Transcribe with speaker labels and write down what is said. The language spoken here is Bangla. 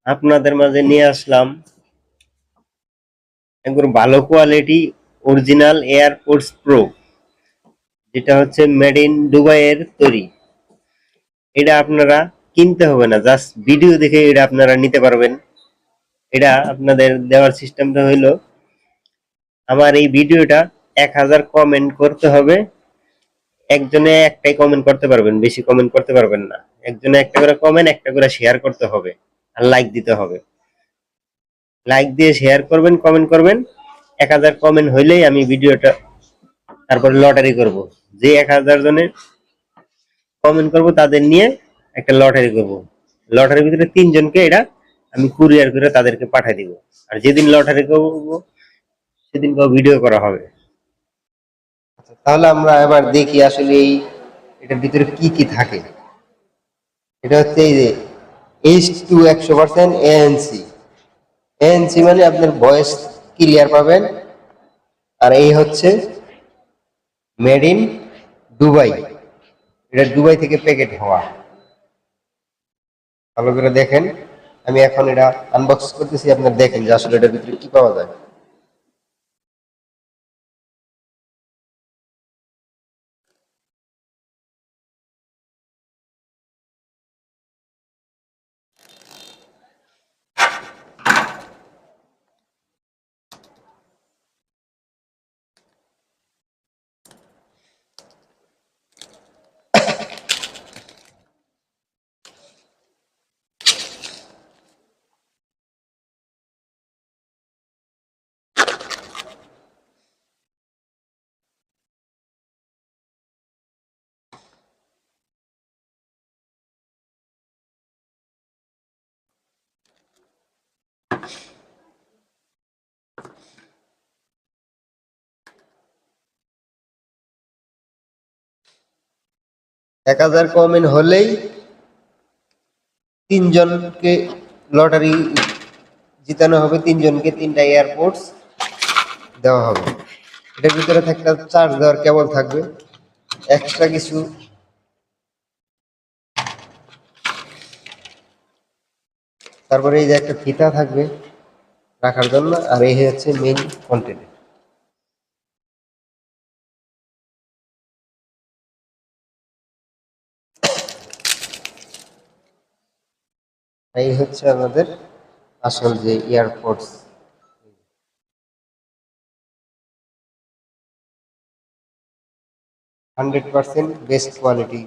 Speaker 1: আপনাদের মাঝে নিয়ে আসলাম একদম ভালো কোয়ালিটি অরিজিনাল এয়ারপোর্টস প্রো, যেটা হচ্ছে মেড ইন দুবাই এর তৈরি। এটা আপনারা কিনতে হবে না, জাস্ট ভিডিও দেখে এটা আপনারা নিতে পারবেন। এটা আপনাদের দেওয়ার সিস্টেমটা হইলো, আমার এই ভিডিওটা 1000 কমেন্ট করতে হবে। একজনে একটাই কমেন্ট করতে পারবেন, বেশি কমেন্ট করতে পারবেন না। একজনে একটা করে কমেন্ট, একটা করে শেয়ার করতে হবে, আর লাইক দিতে হবে। লাইক দিয়ে শেয়ার করবেন, কমেন্ট করবেন। 1000 কমেন্ট হইলেই আমি ভিডিওটা তারপর লটারি করব। যে 1000 জনের কমেন্ট করব তাদের নিয়ে একটা লটারি করব। লটারির ভিতরে 3 জনকে এটা আমি কুরিয়ার করে তাদেরকে পাঠিয়ে দিব। আর যেদিন লটারি করব সেদিন ভিডিও করা হবে। আচ্ছা, তাহলে আমরা এবার দেখি আসলে এই এটার ভিতরে কি কি থাকে। এটা হচ্ছে এই যে H2 100% ANC। ANC মানে আপনার ভয়েস ক্লিয়ার পাবেন। আর এই হচ্ছে মেড ইন দুবাই, এটা দুবাই থেকে প্যাকেট হওয়া। ভালো করে দেখেন, আমি এখন এটা আনবক্স করতেছি, আপনারা দেখেন যে আসলে এটার ভিতরে কি পাওয়া যায়। 1000 কমেন্ট হলেই 3 জনকে লটারি জিতানো হবে, 3 জনকে 3টা এয়ারপোর্টস দেওয়া হবে। এটার ভিতরে একটা চার্জ দেওয়ার কেবল থাকবে, এক্সট্রা কিছু তারপরে এই যে একটা ফিতা থাকবে রাখার জন্য। আর এই হচ্ছে মেইন কন্টেন্ট। এই হচ্ছে আমাদের আসল যে এয়ারপোর্টস, 100% বেস্ট কোয়ালিটি।